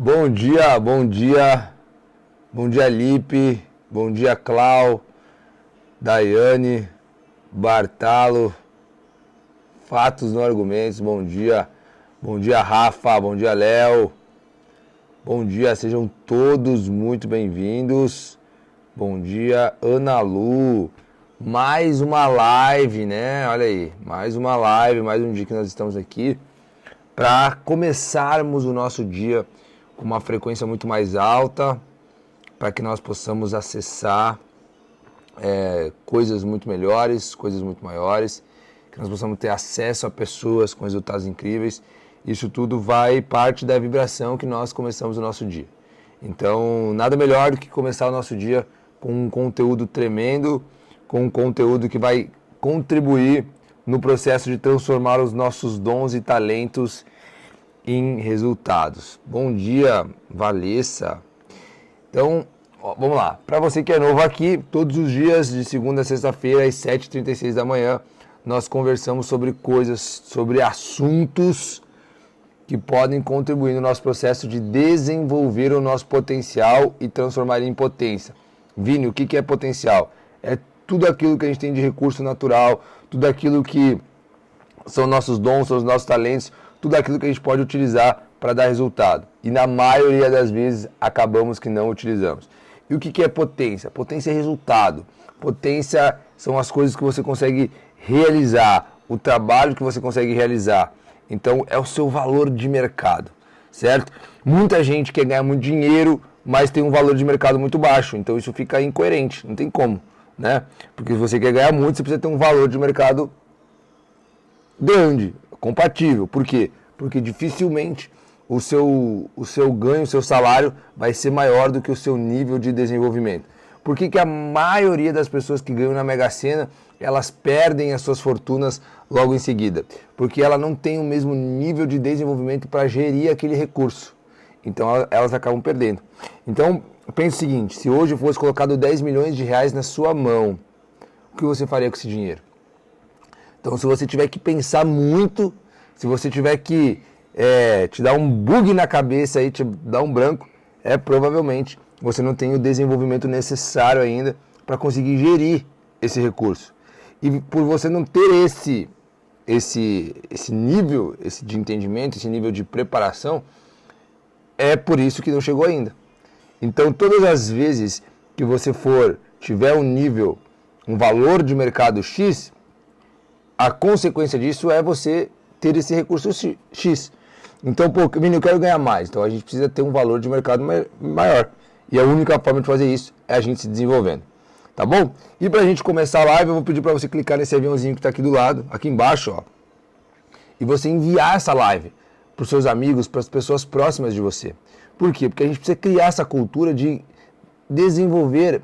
Bom dia, bom dia. Bom dia, Lipe. Bom dia, Clau, Daiane, Bartalo, Fatos no Argumentos. Bom dia, Rafa. Bom dia, Léo. Bom dia, sejam todos muito bem-vindos. Bom dia, Ana Lu. Mais uma live, né? Olha aí, mais uma live, mais um dia que nós estamos aqui para começarmos o nosso dia com uma frequência muito mais alta, para que nós possamos acessar coisas muito melhores, coisas muito maiores, que nós possamos ter acesso a pessoas com resultados incríveis. Isso tudo vai parte da vibração que nós começamos o nosso dia. Então, nada melhor do que começar o nosso dia com um conteúdo tremendo, com um conteúdo que vai contribuir no processo de transformar os nossos dons e talentos em resultados. Bom dia, Valessa. Então, vamos lá. Para você que é novo aqui, todos os dias, de segunda a sexta-feira, às 7h36 da manhã, nós conversamos sobre coisas, sobre assuntos que podem contribuir no nosso processo de desenvolver o nosso potencial e transformar ele em potência. Vini, o que é potencial? É tudo aquilo que a gente tem de recurso natural, tudo aquilo que são nossos dons, são os nossos talentos, tudo aquilo que a gente pode utilizar para dar resultado. E na maioria das vezes acabamos que não utilizamos. E o que é potência? Potência é resultado. Potência são as coisas que você consegue realizar, o trabalho que você consegue realizar. Então é o seu valor de mercado, certo? Muita gente quer ganhar muito dinheiro, mas tem um valor de mercado muito baixo. Então isso fica incoerente, não tem como, né? Porque se você quer ganhar muito, você precisa ter um valor de mercado grande, compatível. Por quê? Porque dificilmente o seu ganho, o seu salário vai ser maior do que o seu nível de desenvolvimento. Por que a maioria das pessoas que ganham na Mega Sena, elas perdem as suas fortunas logo em seguida? Porque ela não tem o mesmo nível de desenvolvimento para gerir aquele recurso. Então elas acabam perdendo. Então pense o seguinte, se hoje fosse colocado 10 milhões de reais na sua mão, o que você faria com esse dinheiro? Então, se você tiver que pensar muito, se você tiver que te dar um bug na cabeça aí, te dar um branco, provavelmente você não tem o desenvolvimento necessário ainda para conseguir gerir esse recurso. E por você não ter esse nível de entendimento, esse nível de preparação, é por isso que não chegou ainda. Então, todas as vezes que você tiver um valor de mercado X, a consequência disso é você ter esse recurso X. Então, Vini, eu quero ganhar mais. Então, a gente precisa ter um valor de mercado maior. E a única forma de fazer isso é a gente se desenvolvendo. Tá bom? E para a gente começar a live, eu vou pedir para você clicar nesse aviãozinho que está aqui do lado, aqui embaixo, ó. E você enviar essa live para os seus amigos, para as pessoas próximas de você. Por quê? Porque a gente precisa criar essa cultura de desenvolver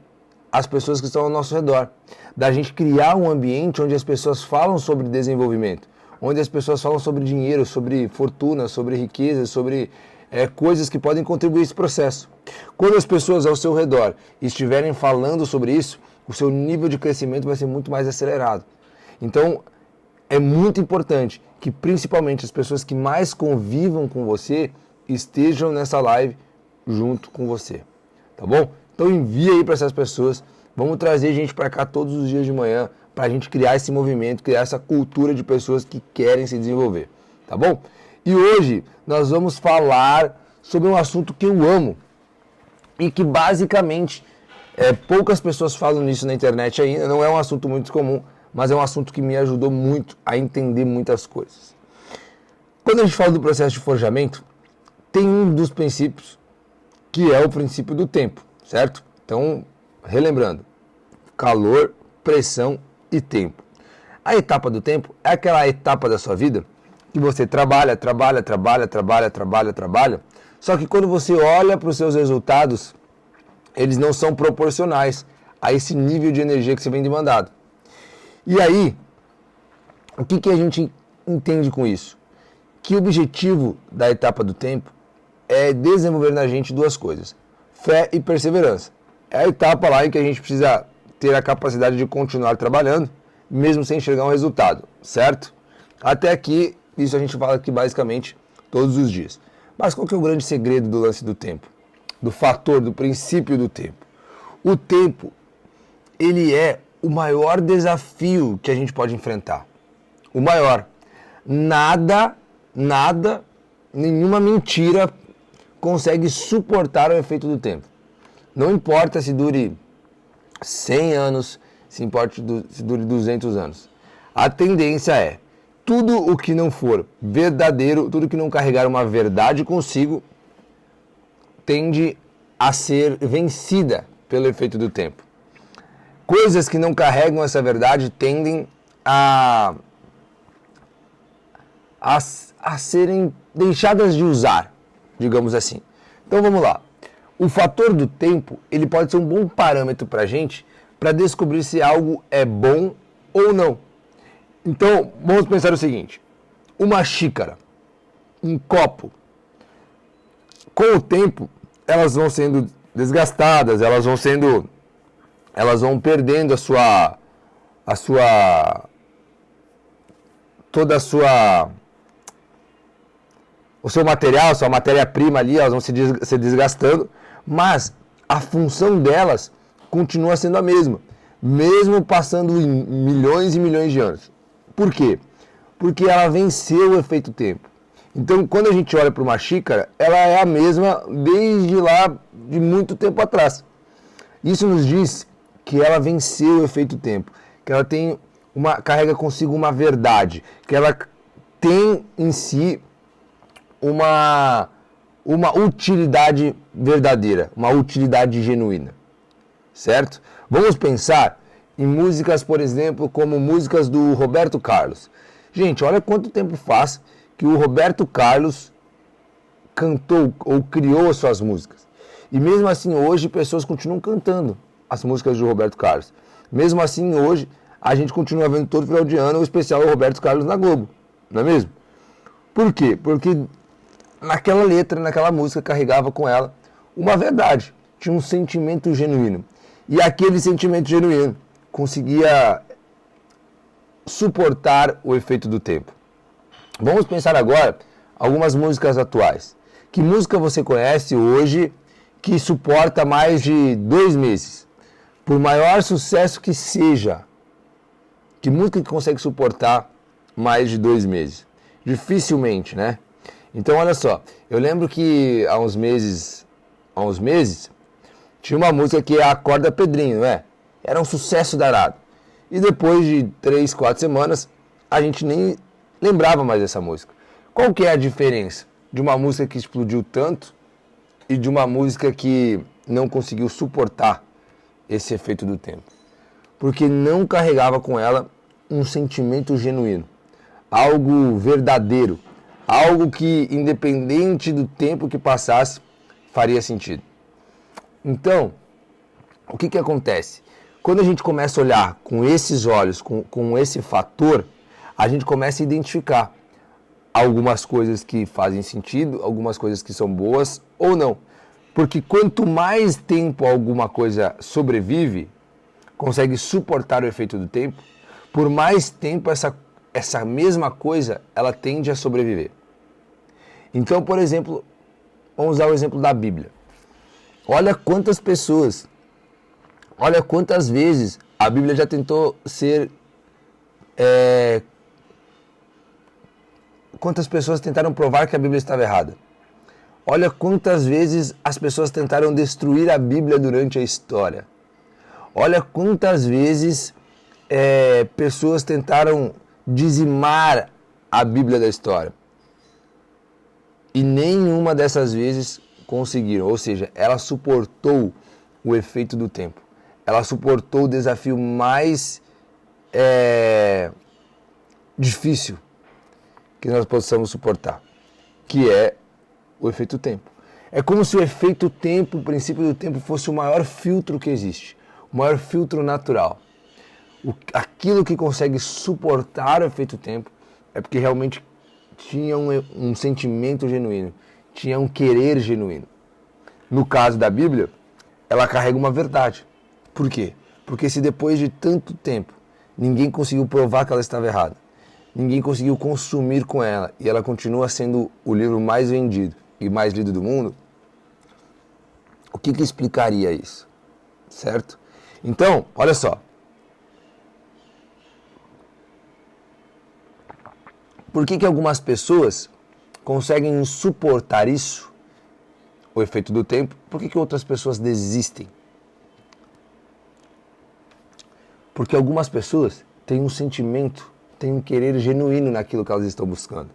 as pessoas que estão ao nosso redor. Da gente criar um ambiente onde as pessoas falam sobre desenvolvimento, onde as pessoas falam sobre dinheiro, sobre fortuna, sobre riqueza, sobre coisas que podem contribuir esse processo. Quando as pessoas ao seu redor estiverem falando sobre isso, o seu nível de crescimento vai ser muito mais acelerado. Então, é muito importante que principalmente as pessoas que mais convivam com você estejam nessa live junto com você. Tá bom? Então envia aí para essas pessoas, vamos trazer gente para cá todos os dias de manhã, para a gente criar esse movimento, criar essa cultura de pessoas que querem se desenvolver, tá bom? E hoje nós vamos falar sobre um assunto que eu amo e que basicamente poucas pessoas falam nisso na internet ainda, não é um assunto muito comum, mas é um assunto que me ajudou muito a entender muitas coisas. Quando a gente fala do processo de forjamento, tem um dos princípios que é o princípio do tempo. Certo? Então, relembrando, calor, pressão e tempo. A etapa do tempo é aquela etapa da sua vida que você trabalha, só que quando você olha para os seus resultados, eles não são proporcionais a esse nível de energia que você vem demandado. E aí, o que a gente entende com isso? Que o objetivo da etapa do tempo é desenvolver na gente duas coisas: fé e perseverança. É a etapa lá em que a gente precisa ter a capacidade de continuar trabalhando, mesmo sem enxergar um resultado, certo? Até aqui, isso a gente fala aqui basicamente todos os dias. Mas qual que é o grande segredo do lance do tempo? Do fator, do princípio do tempo? O tempo, ele é o maior desafio que a gente pode enfrentar. O maior. Nada, nenhuma mentira consegue suportar o efeito do tempo. Não importa se dure 100 anos, se dure 200 anos. A tendência é, tudo o que não for verdadeiro, tudo que não carregar uma verdade consigo, tende a ser vencida pelo efeito do tempo. Coisas que não carregam essa verdade tendem a serem deixadas de usar, digamos assim. Então vamos lá. O fator do tempo, ele pode ser um bom parâmetro para a gente para descobrir se algo é bom ou não. Então, vamos pensar o seguinte. Uma xícara, um copo, com o tempo, elas vão sendo desgastadas, elas vão perdendo o seu material, sua matéria-prima ali, elas vão se desgastando, mas a função delas continua sendo a mesma, mesmo passando em milhões e milhões de anos. Por quê? Porque ela venceu o efeito tempo. Então, quando a gente olha para uma xícara, ela é a mesma desde lá de muito tempo atrás. Isso nos diz que ela venceu o efeito tempo, que ela carrega consigo uma verdade, que ela tem em si uma utilidade verdadeira, uma utilidade genuína, certo? Vamos pensar em músicas, por exemplo, como músicas do Roberto Carlos. Gente, olha quanto tempo faz que o Roberto Carlos cantou ou criou as suas músicas. E mesmo assim, hoje, pessoas continuam cantando as músicas do Roberto Carlos. Mesmo assim, hoje, a gente continua vendo todo final de ano o especial do Roberto Carlos na Globo, não é mesmo? Por quê? Porque naquela letra, naquela música, carregava com ela uma verdade, tinha um sentimento genuíno. E aquele sentimento genuíno conseguia suportar o efeito do tempo. Vamos pensar agora algumas músicas atuais. Que música você conhece hoje que suporta mais de 2 meses? Por maior sucesso que seja, que música que consegue suportar mais de 2 meses? Dificilmente, né? Então, olha só, eu lembro que há uns meses, tinha uma música que é Acorda Pedrinho, né? Era um sucesso danado. E depois de 3, 4 semanas, a gente nem lembrava mais dessa música. Qual que é a diferença de uma música que explodiu tanto e de uma música que não conseguiu suportar esse efeito do tempo? Porque não carregava com ela um sentimento genuíno, algo verdadeiro, algo que, independente do tempo que passasse, faria sentido. Então, o que acontece? Quando a gente começa a olhar com esses olhos, com esse fator, a gente começa a identificar algumas coisas que fazem sentido, algumas coisas que são boas ou não. Porque quanto mais tempo alguma coisa sobrevive, consegue suportar o efeito do tempo, por mais tempo essa mesma coisa ela tende a sobreviver. Então, por exemplo, vamos usar o exemplo da Bíblia. Olha quantas vezes a Bíblia já tentou ser... Quantas pessoas tentaram provar que a Bíblia estava errada. Olha quantas vezes as pessoas tentaram destruir a Bíblia durante a história. Olha quantas vezes pessoas tentaram dizimar a Bíblia da história. E nenhuma dessas vezes conseguiram. Ou seja, ela suportou o efeito do tempo. Ela suportou o desafio mais difícil que nós possamos suportar, que é o efeito tempo. É como se o efeito tempo, o princípio do tempo, fosse o maior filtro que existe, o maior filtro natural. Aquilo que consegue suportar o efeito tempo é porque realmente tinha um sentimento genuíno, tinha um querer genuíno. No caso da Bíblia, ela carrega uma verdade. Por quê? Porque se depois de tanto tempo ninguém conseguiu provar que ela estava errada, ninguém conseguiu consumir com ela e ela continua sendo o livro mais vendido, e mais lido do mundo, o que explicaria isso? Certo? Então, olha só. Por que algumas pessoas conseguem suportar isso, o efeito do tempo? Por que outras pessoas desistem? Porque algumas pessoas têm um sentimento, têm um querer genuíno naquilo que elas estão buscando.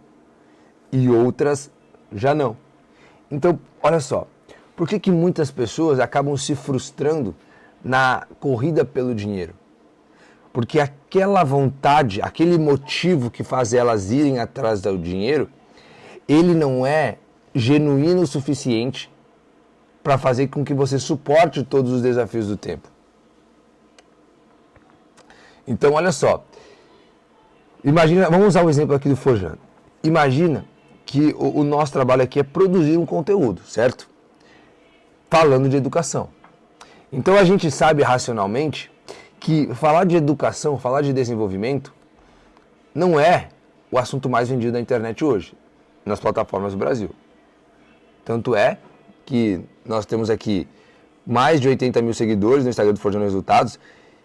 E outras já não. Então, olha só. Por que muitas pessoas acabam se frustrando na corrida pelo dinheiro? Porque aquela vontade, aquele motivo que faz elas irem atrás do dinheiro, ele não é genuíno o suficiente para fazer com que você suporte todos os desafios do tempo. Então, olha só. Imagina, vamos usar o exemplo aqui do Forjando. Imagina que o nosso trabalho aqui é produzir um conteúdo, certo? Falando de educação. Então a gente sabe racionalmente que falar de educação, falar de desenvolvimento, não é o assunto mais vendido na internet hoje, nas plataformas do Brasil. Tanto é que nós temos aqui mais de 80 mil seguidores no Instagram do Forjando Resultados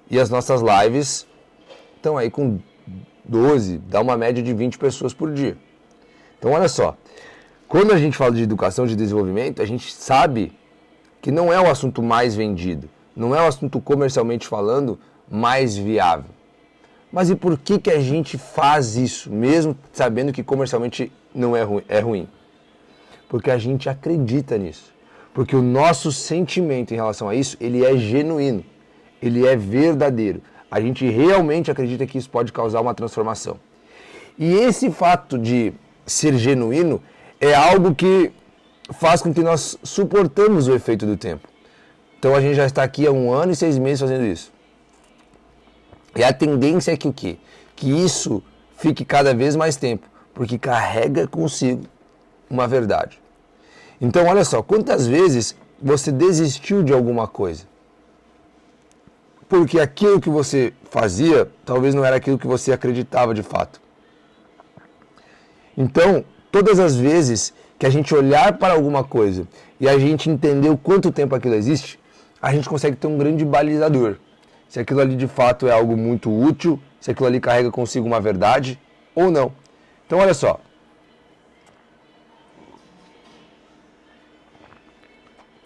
e as nossas lives estão aí com 12, dá uma média de 20 pessoas por dia. Então olha só, quando a gente fala de educação, de desenvolvimento, a gente sabe que não é o assunto mais vendido, não é o assunto comercialmente falando mais viável. Mas e por que a gente faz isso, mesmo sabendo que comercialmente não é ruim? Porque a gente acredita nisso. Porque o nosso sentimento em relação a isso, ele é genuíno, ele é verdadeiro. A gente realmente acredita que isso pode causar uma transformação. E esse fato de ser genuíno é algo que faz com que nós suportamos o efeito do tempo. Então a gente já está aqui há 1 ano e 6 meses fazendo isso. E a tendência é que o quê? Que isso fique cada vez mais tempo, porque carrega consigo uma verdade. Então olha só, quantas vezes você desistiu de alguma coisa? Porque aquilo que você fazia talvez não era aquilo que você acreditava de fato. Então, todas as vezes que a gente olhar para alguma coisa e a gente entender o quanto tempo aquilo existe, a gente consegue ter um grande balizador. Se aquilo ali de fato é algo muito útil, se aquilo ali carrega consigo uma verdade ou não. Então olha só.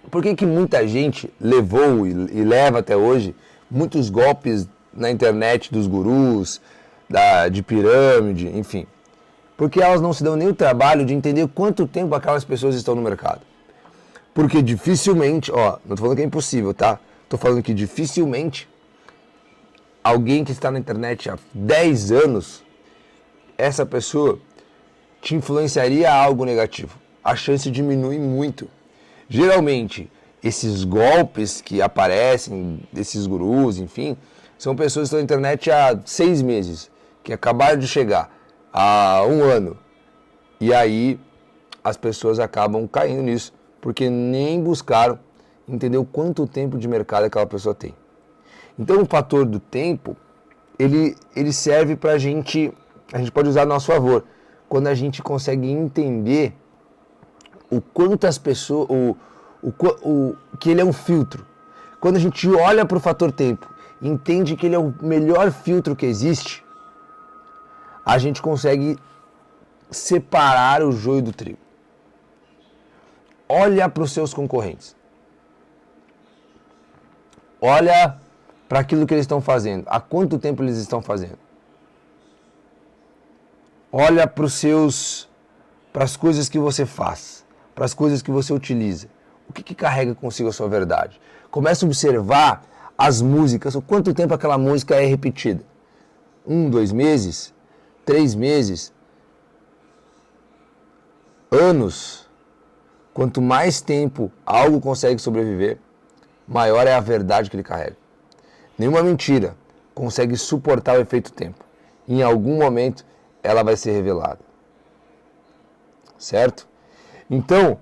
Por que muita gente levou e leva até hoje muitos golpes na internet dos gurus, de pirâmide, enfim? Porque elas não se dão nem o trabalho de entender quanto tempo aquelas pessoas estão no mercado. Porque dificilmente, não estou falando que é impossível, tá? Estou falando que dificilmente alguém que está na internet há 10 anos, essa pessoa te influenciaria a algo negativo. A chance diminui muito. Geralmente, esses golpes que aparecem, desses gurus, enfim, são pessoas que estão na internet há 6 meses, que acabaram de chegar há 1 ano. E aí as pessoas acabam caindo nisso, porque nem buscaram entender o quanto tempo de mercado aquela pessoa tem. Então o fator do tempo, ele serve para a gente pode usar a nosso favor, quando a gente consegue entender o quanto as pessoas, que ele é um filtro. Quando a gente olha para o fator tempo, entende que ele é o melhor filtro que existe, a gente consegue separar o joio do trigo. Olha para os seus concorrentes. Olha para aquilo que eles estão fazendo. Há quanto tempo eles estão fazendo? Olha para as coisas que você faz, para as coisas que você utiliza. O que carrega consigo a sua verdade? Comece a observar as músicas, o quanto tempo aquela música é repetida. 1, 2 meses, 3 meses, anos. Quanto mais tempo algo consegue sobreviver, maior é a verdade que ele carrega. Nenhuma mentira consegue suportar o efeito tempo. Em algum momento ela vai ser revelada. Certo? Então,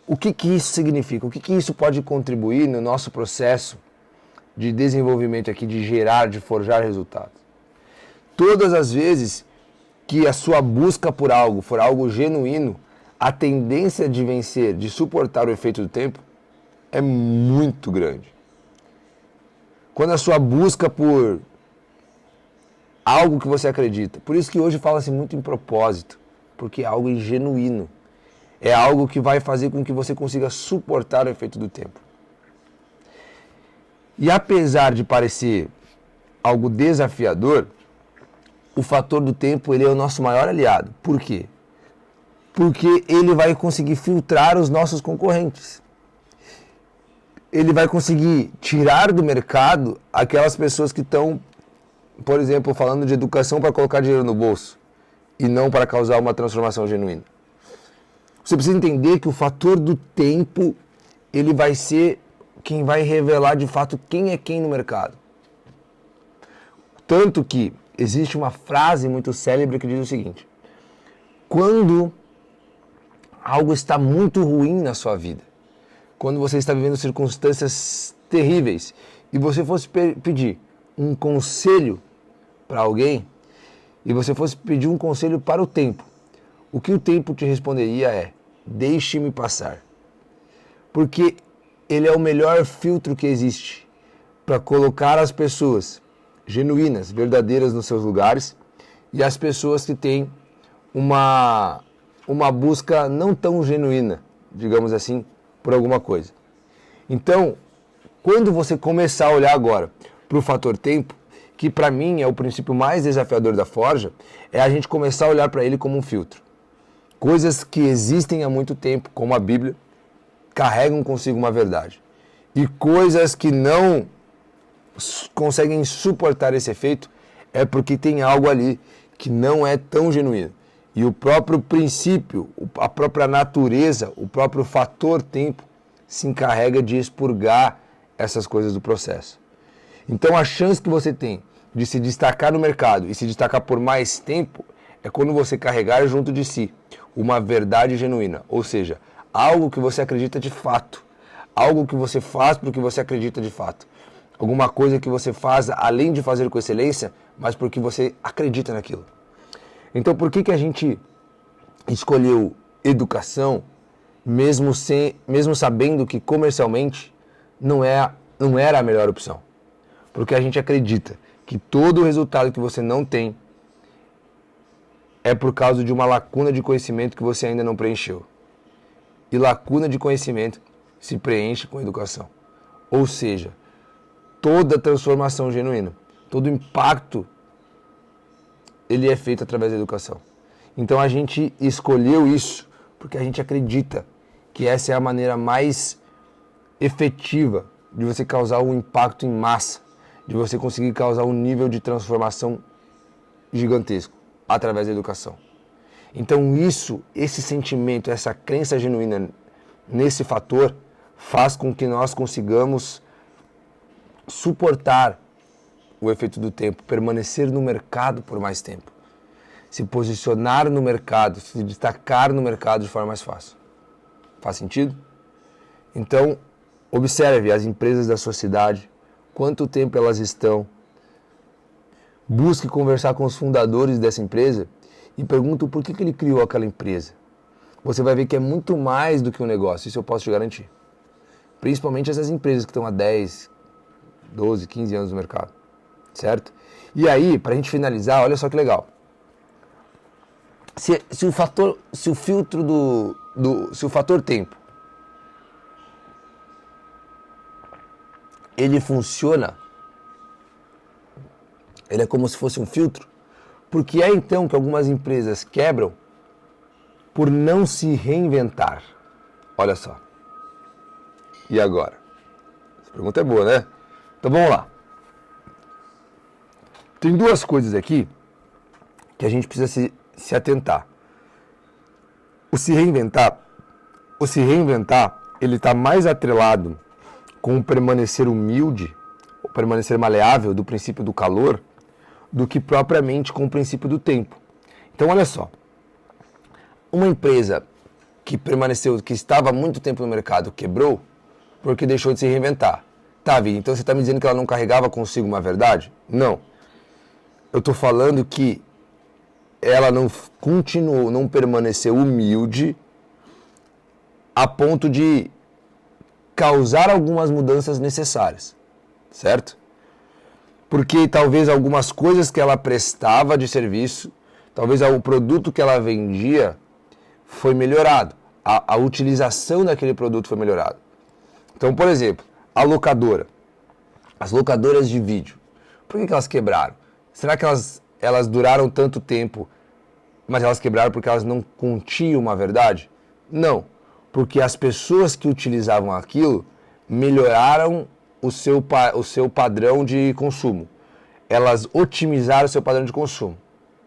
o que isso significa? O que isso pode contribuir no nosso processo de desenvolvimento aqui, de gerar, de forjar resultados? Todas as vezes que a sua busca por algo for algo genuíno, a tendência de vencer, de suportar o efeito do tempo, é muito grande. Quando a sua busca por algo que você acredita, por isso que hoje fala-se muito em propósito, porque é algo genuíno, é algo que vai fazer com que você consiga suportar o efeito do tempo. E apesar de parecer algo desafiador, o fator do tempo ele é o nosso maior aliado. Por quê? Porque ele vai conseguir filtrar os nossos concorrentes. Ele vai conseguir tirar do mercado aquelas pessoas que estão, por exemplo, falando de educação para colocar dinheiro no bolso e não para causar uma transformação genuína. Você precisa entender que o fator do tempo ele vai ser quem vai revelar de fato quem é quem no mercado. Tanto que existe uma frase muito célebre que diz o seguinte: quando algo está muito ruim na sua vida, quando você está vivendo circunstâncias terríveis e você fosse pedir um conselho para alguém e você fosse pedir um conselho para o tempo, o que o tempo te responderia é: deixe-me passar. Porque ele é o melhor filtro que existe para colocar as pessoas genuínas, verdadeiras nos seus lugares e as pessoas que têm uma busca não tão genuína, digamos assim, por alguma coisa. Então, quando você começar a olhar agora para o fator tempo, que para mim é o princípio mais desafiador da Forja, é a gente começar a olhar para ele como um filtro. Coisas que existem há muito tempo, como a Bíblia, carregam consigo uma verdade. E coisas que não conseguem suportar esse efeito é porque tem algo ali que não é tão genuíno. E o próprio princípio, a própria natureza, o próprio fator tempo se encarrega de expurgar essas coisas do processo. Então a chance que você tem de se destacar no mercado e se destacar por mais tempo é quando você carregar junto de si uma verdade genuína, ou seja, algo que você acredita de fato, algo que você faz porque você acredita de fato, alguma coisa que você faz além de fazer com excelência, mas porque você acredita naquilo. Então por que a gente escolheu educação, mesmo sabendo que comercialmente não era a melhor opção? Porque a gente acredita que todo o resultado que você não tem é por causa de uma lacuna de conhecimento que você ainda não preencheu. E lacuna de conhecimento se preenche com educação. Ou seja, toda transformação genuína, todo impacto, ele é feito através da educação. Então a gente escolheu isso porque a gente acredita que essa é a maneira mais efetiva de você causar um impacto em massa, de você conseguir causar um nível de transformação gigantesco através da educação. Então esse sentimento, essa crença genuína nesse fator faz com que nós consigamos suportar o efeito do tempo, permanecer no mercado por mais tempo, se posicionar no mercado, se destacar no mercado de forma mais fácil. Faz sentido? Então, observe as empresas da sua cidade, quanto tempo elas estão. Busque conversar com os fundadores dessa empresa e pergunte por que ele criou aquela empresa. Você vai ver que é muito mais do que um negócio, isso eu posso te garantir. Principalmente essas empresas que estão há 10, 12, 15 anos no mercado, certo? E aí, para a gente finalizar, olha só que legal. Se o fator tempo, ele funciona, ele é como se fosse um filtro, porque é então que algumas empresas quebram por não se reinventar. Olha só. E agora? Essa pergunta é boa, né? Então vamos lá. Tem duas coisas aqui que a gente precisa se atentar. O se reinventar, ele está mais atrelado com o permanecer humilde, o permanecer maleável do princípio do calor, do que propriamente com o princípio do tempo. Então olha só, uma empresa que estava há muito tempo no mercado, quebrou porque deixou de se reinventar. Tá, Vini, então você está me dizendo que ela não carregava consigo uma verdade? Não. Eu estou falando que ela não permaneceu humilde a ponto de causar algumas mudanças necessárias, certo? Porque talvez algumas coisas que ela prestava de serviço, talvez o produto que ela vendia foi melhorado, a utilização daquele produto foi melhorada. Então, por exemplo, a locadora, as locadoras de vídeo, por que elas quebraram? Será que elas duraram tanto tempo, mas elas quebraram porque elas não continham uma verdade? Não, porque as pessoas que utilizavam aquilo melhoraram o seu padrão de consumo. Elas otimizaram o seu padrão de consumo.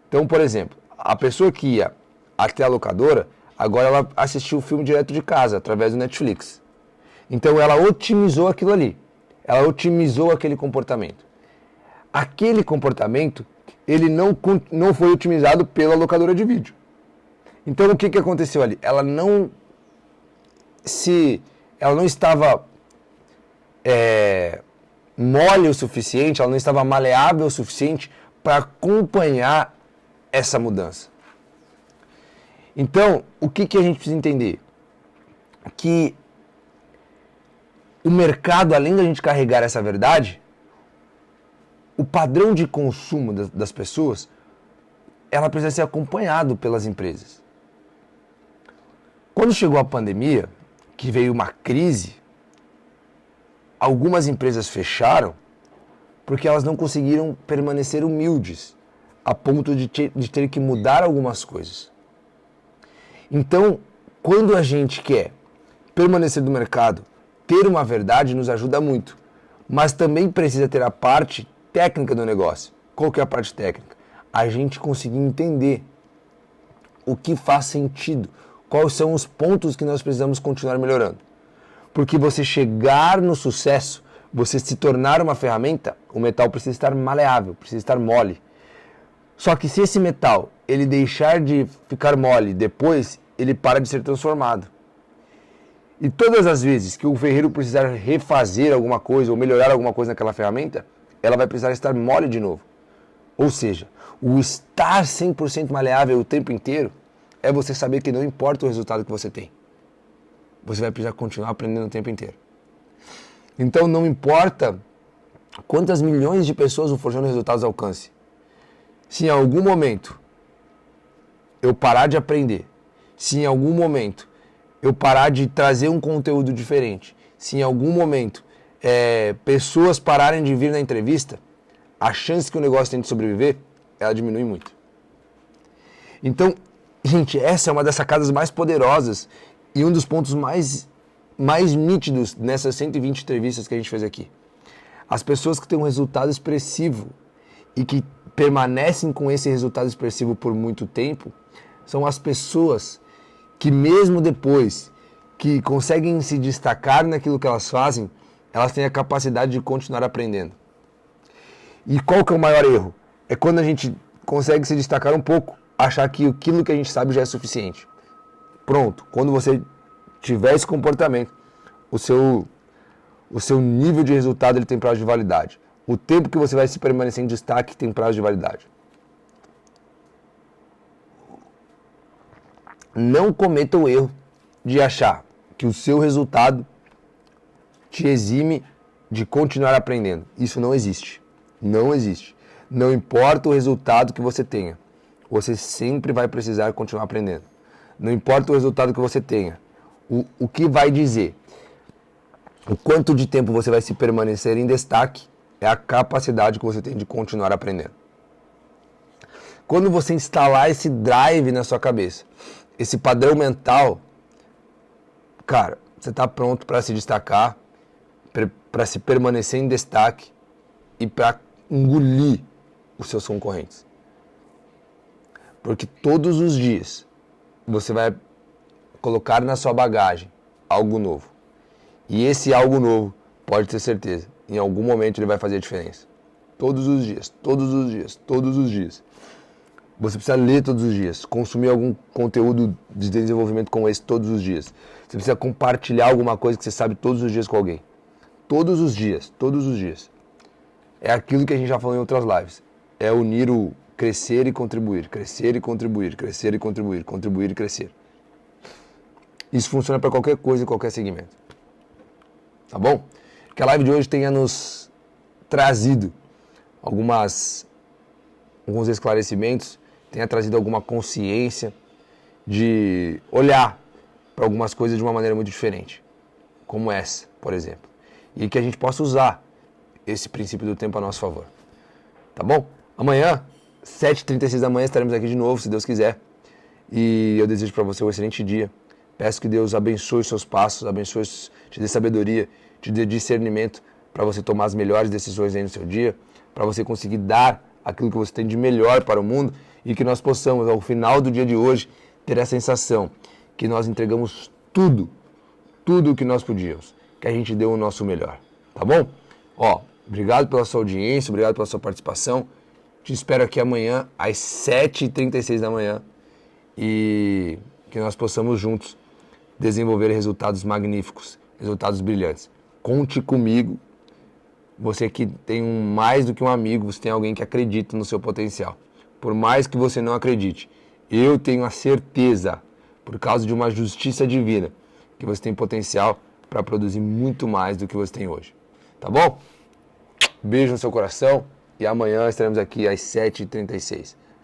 Então, por exemplo, a pessoa que ia até a locadora, agora ela assistiu o filme direto de casa, através do Netflix. Então, ela otimizou aquilo ali. Ela otimizou aquele comportamento. Aquele comportamento, ele não foi otimizado pela locadora de vídeo. Então, o que aconteceu ali? Ela não estava mole o suficiente, ela não estava maleável o suficiente para acompanhar essa mudança. Então, o que a gente precisa entender? Que o mercado, além da gente carregar essa verdade, o padrão de consumo das pessoas, ela precisa ser acompanhado pelas empresas. Quando chegou a pandemia, que veio uma crise, algumas empresas fecharam porque elas não conseguiram permanecer humildes a ponto de ter que mudar algumas coisas. Então, quando a gente quer permanecer no mercado, ter uma verdade nos ajuda muito, mas também precisa ter a parte técnica do negócio. Qual que é a parte técnica? A gente conseguir entender o que faz sentido, quais são os pontos que nós precisamos continuar melhorando. Porque você chegar no sucesso, você se tornar uma ferramenta, o metal precisa estar maleável, precisa estar mole. Só que se esse metal ele deixar de ficar mole, depois ele para de ser transformado. E todas as vezes que o ferreiro precisar refazer alguma coisa ou melhorar alguma coisa naquela ferramenta, ela vai precisar estar mole de novo. Ou seja, o estar 100% maleável o tempo inteiro é você saber que não importa o resultado que você tem. Você vai precisar continuar aprendendo o tempo inteiro. Então não importa quantas milhões de pessoas o Forjando Resultados alcance. Se em algum momento eu parar de aprender, se em algum momento eu parar de trazer um conteúdo diferente, se em algum momento pessoas pararem de vir na entrevista, a chance que o negócio tem de sobreviver, ela diminui muito. Então, gente, essa é uma das sacadas mais poderosas e um dos pontos mais nítidos nessas 120 entrevistas que a gente fez aqui. As pessoas que têm um resultado expressivo e que permanecem com esse resultado expressivo por muito tempo, são as pessoas que mesmo depois que conseguem se destacar naquilo que elas fazem, elas têm a capacidade de continuar aprendendo. E qual que é o maior erro? É quando a gente consegue se destacar um pouco, achar que aquilo que a gente sabe já é suficiente. Pronto, quando você tiver esse comportamento, o seu nível de resultado ele tem prazo de validade. O tempo que você vai se permanecer em destaque tem prazo de validade. Não cometa o erro de achar que o seu resultado te exime de continuar aprendendo. Isso não existe. Não existe. Não importa o resultado que você tenha, você sempre vai precisar continuar aprendendo. Não importa o resultado que você tenha, o que vai dizer o quanto de tempo você vai se permanecer em destaque é a capacidade que você tem de continuar aprendendo. Quando você instalar esse drive na sua cabeça, esse padrão mental, cara, você está pronto para se destacar, para se permanecer em destaque e para engolir os seus concorrentes. Porque todos os dias você vai colocar na sua bagagem algo novo. E esse algo novo, pode ter certeza, em algum momento ele vai fazer a diferença. Todos os dias, todos os dias, todos os dias. Você precisa ler todos os dias, consumir algum conteúdo de desenvolvimento como esse todos os dias. Você precisa compartilhar alguma coisa que você sabe todos os dias com alguém. Todos os dias, todos os dias. É aquilo que a gente já falou em outras lives. É unir o crescer e contribuir, crescer e contribuir, crescer e contribuir, contribuir e crescer. Isso funciona para qualquer coisa e qualquer segmento. Tá bom? Que a live de hoje tenha nos trazido alguns esclarecimentos, tenha trazido alguma consciência de olhar para algumas coisas de uma maneira muito diferente, como essa, por exemplo. E que a gente possa usar esse princípio do tempo a nosso favor. Tá bom? Amanhã, 7h36 da manhã, estaremos aqui de novo, se Deus quiser. E eu desejo para você um excelente dia. Peço que Deus abençoe os seus passos, te dê sabedoria, te dê discernimento para você tomar as melhores decisões aí no seu dia, para você conseguir dar aquilo que você tem de melhor para o mundo e que nós possamos, ao final do dia de hoje, ter a sensação que nós entregamos tudo o que nós podíamos, que a gente deu o nosso melhor, tá bom? Obrigado pela sua audiência, obrigado pela sua participação. Te espero aqui amanhã às 7h36 da manhã e que nós possamos juntos desenvolver resultados magníficos, resultados brilhantes. Conte comigo. Você que tem mais do que um amigo, você tem alguém que acredita no seu potencial. Por mais que você não acredite, eu tenho a certeza, por causa de uma justiça divina, que você tem potencial para produzir muito mais do que você tem hoje. Tá bom? Beijo no seu coração e amanhã estaremos aqui às 7h36.